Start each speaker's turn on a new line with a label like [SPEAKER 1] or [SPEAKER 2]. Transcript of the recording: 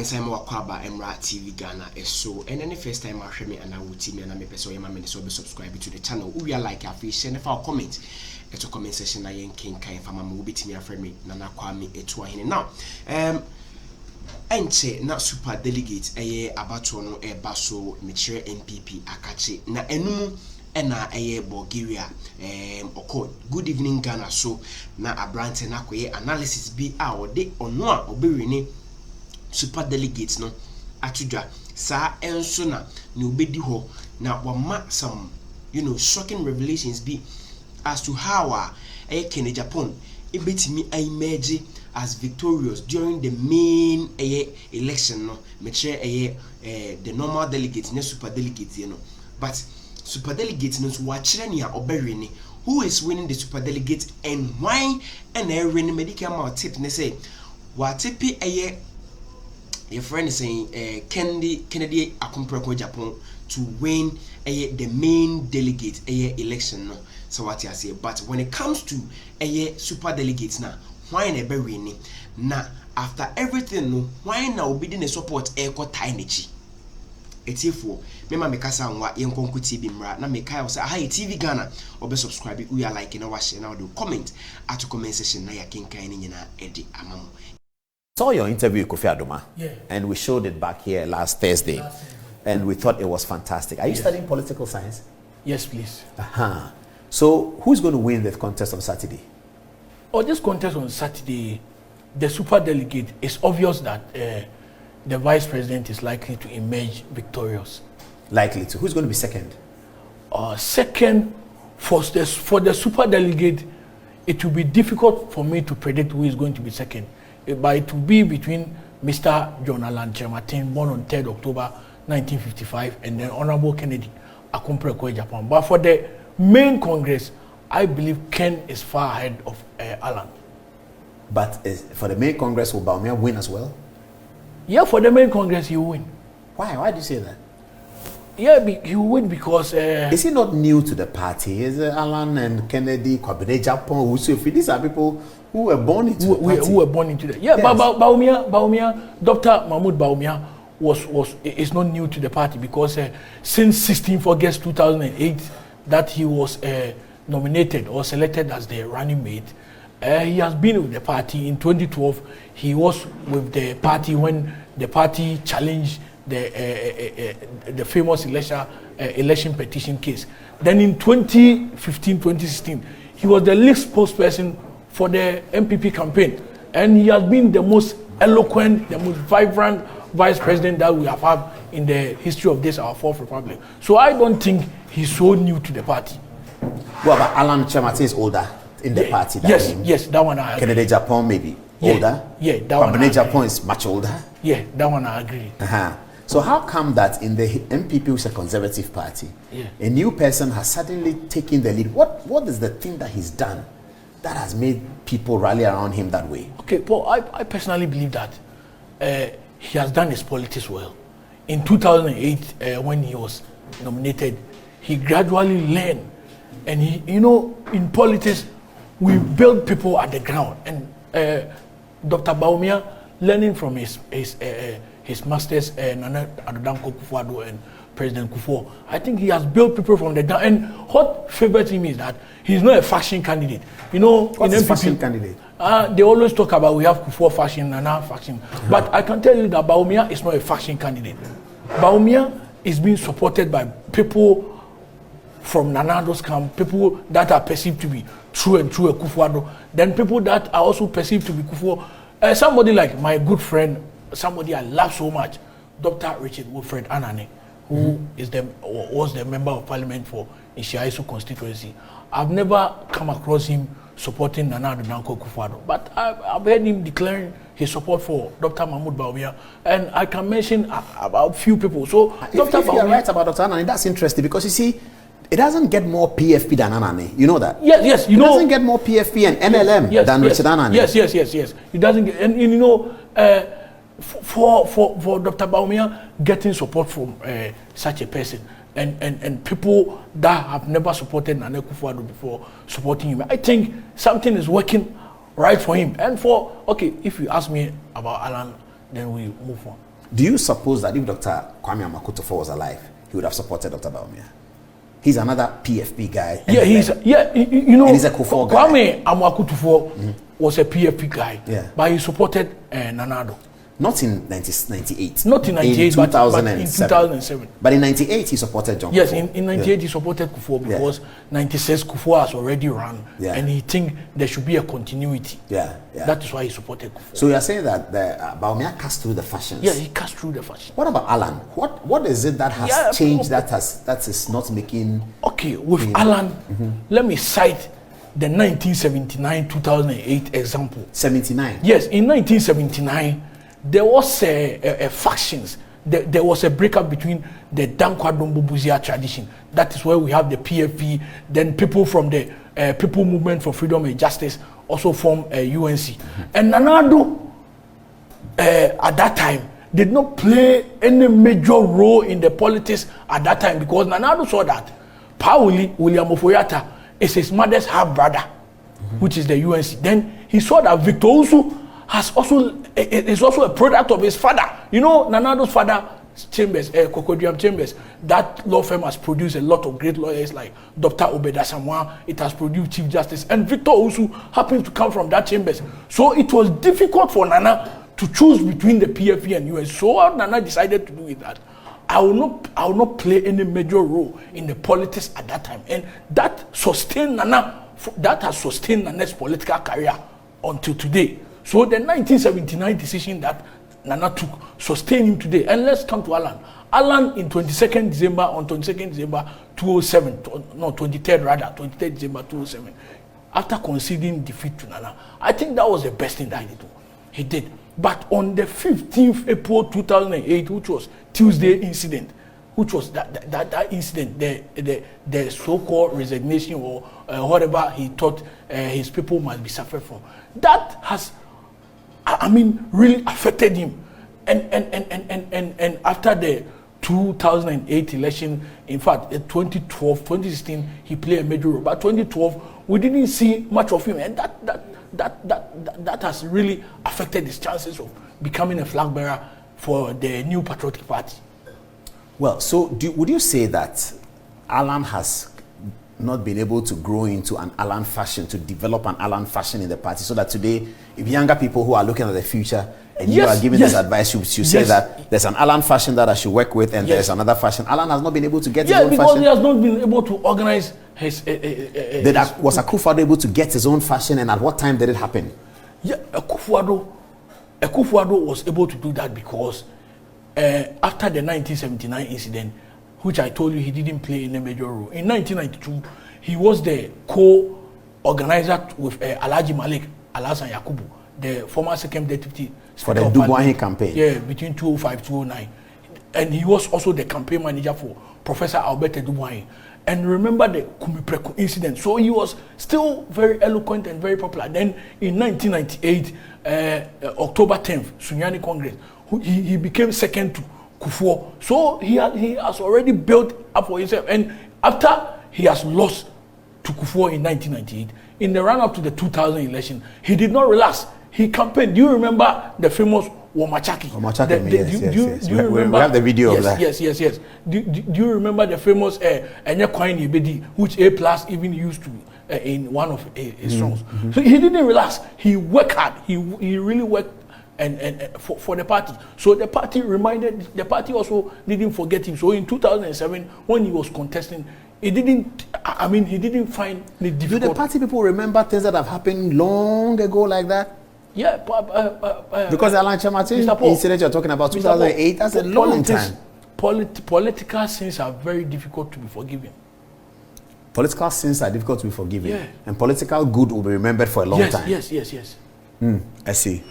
[SPEAKER 1] Simon Wakwaba Emra TV Ghana is so and any first time I hear me and I will team and I may person your man so be subscribe to the channel. We are like a fish and if our comment at a comment section I ain't king kind for my movie to me a friend me Nana Kwame Etwa now. Enche na super delegates abato no baso mechere NPP akache na enum ena Bulgaria oko good evening Ghana so na abrante na koye analysis bi a ode ono a obewini super delegates no atudwa sa enso na ne obedi ho na wama some shocking revelations be as to how Kenya Japan ebetimi emerge as victorious during the main election no metre the normal delegates ne super delegates but super delegates no wachire ne obewini who is winning the super delegates and why and winning medical mal tip ne say what tipi your friend is saying Kennedy Akumpreko Japan to win the main delegate election no so what you say but when it comes to super delegates now why na be winning na after everything no why na obidi ne support tiny etifo mema mekasa nwa yenkonku TV mra na mekai say hi TV Ghana obe subscribe we are like na wa share na do comment at comment section na yakinkan ni nyina edi amamu.
[SPEAKER 2] Saw your interview with Kofi Adoma, and we showed it back here last Thursday, and we thought it was fantastic. Are you studying political science?
[SPEAKER 3] Yes, please.
[SPEAKER 2] So who's going to win the contest on Saturday?
[SPEAKER 3] Oh, this contest on Saturday, the super delegate, it's obvious that the vice president is likely to emerge victorious.
[SPEAKER 2] Likely to. Who's going to be second?
[SPEAKER 3] Second, for the super delegate, it will be difficult for me to predict who is going to be second. But it will be between Mr. John Allan Chematin, born on 3rd October 1955, and then Honorable Kennedy Akumpreko Japan. But for the main Congress, I believe Ken is far ahead of Allan.
[SPEAKER 2] But for the main Congress, will Bawumia win as well?
[SPEAKER 3] Yeah, for the main Congress, he will win.
[SPEAKER 2] Why? Why do you say that?
[SPEAKER 3] Yeah, he will win because...
[SPEAKER 2] is he not new to the party? Is Allan and Kennedy, Kwabene Japan, Usufi, these are people who were born into the party. Who
[SPEAKER 3] were born into that. Yeah, yes. But Bawumia, Dr. Mahmoud Bawumia is not new to the party because since 16th August 2008, that he was nominated or selected as the running mate, he has been with the party. In 2012, he was with the party when the party challenged the famous election petition case. Then in 2015-2016, he was the lead spokesperson for the NPP campaign, and he has been the most eloquent, the most vibrant vice president that we have had in the history of this our fourth republic. So I don't think he's so new to the party.
[SPEAKER 2] Well, but Allan Chematin is older in the party.
[SPEAKER 3] Yes, that one I agree.
[SPEAKER 2] Kennedy Japan maybe older.
[SPEAKER 3] Yeah, that one.
[SPEAKER 2] Kwabene Japan is much older.
[SPEAKER 3] Yeah, that one I agree.
[SPEAKER 2] So how come that in the NPP, which is a conservative party, a new person has suddenly taken the lead? What is the thing that he's done that has made people rally around him that way?
[SPEAKER 3] Okay, Paul, I personally believe that he has done his politics well. In 2008, when he was nominated, he gradually learned. And in politics, we build people at the ground. And Dr. Bawumia, learning from his masters, Nana Addo Kufuor and President Kufuor, I think he has built people from the ground. And what favors him is that he's not a faction candidate.
[SPEAKER 2] What's
[SPEAKER 3] in
[SPEAKER 2] NPP, faction candidate?
[SPEAKER 3] They always talk about we have Kufuor faction, Nana faction. But I can tell you that Bawumia is not a faction candidate. Bawumia is being supported by people from Nanado's camp, people that are perceived to be true a Kufuor, then people that are also perceived to be Kufuor. Somebody like my good friend, somebody I love so much, Dr. Richard Wilfred Anane, who was the member of parliament for Ishiaisu constituency. I've never come across him supporting Nana Addo Kufuor, but I've heard him declaring his support for Dr. Mahmoud Bawumia, and I can mention about few people. So
[SPEAKER 2] Dr. If you are right about Dr. Anane, that's interesting because you see, it doesn't get more PFP than Anane. You know that?
[SPEAKER 3] Yes.
[SPEAKER 2] It doesn't get more PFP and NLM than Richard Anane.
[SPEAKER 3] Yes. It doesn't get, and for Dr. Bawumia getting support from such a person and people that have never supported Nana Kufuor before supporting him, I think something is working right for him. And if you ask me about Allan, then we move on.
[SPEAKER 2] Do you suppose that if Dr. Kwame Amakutufo was alive, he would have supported Dr. Bawumia? He's another PFP guy.
[SPEAKER 3] Yeah, you know,
[SPEAKER 2] and he's a Kufuor guy.
[SPEAKER 3] Kwame Amakutufo was a PFP guy, but he supported Nana Addo.
[SPEAKER 2] Not in 1998.
[SPEAKER 3] Not in 98, but in 2007.
[SPEAKER 2] But in 98, he supported John
[SPEAKER 3] Yes,
[SPEAKER 2] Kufuor.
[SPEAKER 3] in 98, he supported Kufuor because 96, Kufuor has already run. And he think there should be a continuity. That is why he supported Kufuor.
[SPEAKER 2] So you are saying that Bawumia cast through the fashions?
[SPEAKER 3] Yeah, he cast through the fashion.
[SPEAKER 2] What about Alan? What is it that has changed that is not making...
[SPEAKER 3] Okay, with Alan, let me cite the 1979-2008 example.
[SPEAKER 2] 79?
[SPEAKER 3] Yes, in 1979, there was a factions. There was a breakup between the Dankwa Dombo Buzia tradition. That is where we have the PFP. Then people from the People Movement for Freedom and Justice also formed UNC. And Nana Addo, at that time, did not play any major role in the politics at that time because Nana Addo saw that Pauli William Ofoyata is his mother's half brother, which is the UNC. Then he saw that Victor Usu is also a product of his father. You know, Nana Addo's father, Chambers, Kokodriam Chambers, that law firm has produced a lot of great lawyers like Dr. Obeda Samwa. It has produced Chief Justice, and Victor Usu happens to come from that Chambers. So it was difficult for Nana to choose between the PFP and US. So what Nana decided to do with that, I will not play any major role in the politics at that time, and that sustained Nana. That has sustained Nana's political career until today. So the 1979 decision that Nana took sustained him today. And let's come to Alan. Alan on 22nd December 2007, no, 23rd December 2007, after conceding defeat to Nana, I think that was the best thing that he did. But on the 15th April 2008, which was Tuesday incident, which was that incident, the so-called resignation or whatever he thought his people must be suffering from, that has, I mean, really affected him. And after the 2008 election, in fact, 2012, 2016, he played a major role. But 2012, we didn't see much of him, and that has really affected his chances of becoming a flag bearer for the new Patriotic Party.
[SPEAKER 2] Well, so would you say that Alan has not been able to grow into an Alan fashion, to develop an Alan fashion in the party, so that today, if younger people who are looking at the future and you are giving this advice, you say that there's an Alan fashion that I should work with, and there's another fashion. Alan has not been able to get his own fashion. Yeah,
[SPEAKER 3] because he has not been able to organize his...
[SPEAKER 2] Was Akufo-Addo able to get his own fashion, and at what time did it happen?
[SPEAKER 3] Yeah, Akufo-Addo was able to do that because after the 1979 incident, which I told you he didn't play any major role. In 1992, he was the co-organizer with Alhaji Malik Alhassan Yakubu, the former second deputy
[SPEAKER 2] for the Dubois campaign.
[SPEAKER 3] Yeah, between 2005 2009. And he was also the campaign manager for Professor Albert Dubois. And remember the Kumipreku incident. So he was still very eloquent and very popular. Then in 1998, October 10th, Sunyani Congress, he became second to Kufuor. So he has already built up for himself. And after he has lost to Kufuor in 1998, in the run-up to the 2000 election, he did not relax. He campaigned. Do you remember the famous Wamachaki?
[SPEAKER 2] Yes. Do you remember? We have the video of that.
[SPEAKER 3] Yes. Do you remember the famous Enya Kwai Ibedi, which A+ even used to in one of his songs? So he didn't relax. He worked hard. He really worked and for the party. So the party also didn't forget him. So in 2007, when he was contesting, he didn't find it difficult.
[SPEAKER 2] Do the party people remember things that have happened long ago like that?
[SPEAKER 3] Yeah,
[SPEAKER 2] because Alan Chamatin incident you're talking about, 2008, that's a long time.
[SPEAKER 3] Political sins are very difficult to be forgiven.
[SPEAKER 2] Political sins are difficult to be forgiven.
[SPEAKER 3] Yeah.
[SPEAKER 2] And political good will be remembered for a long time.
[SPEAKER 3] Yes.
[SPEAKER 2] I see.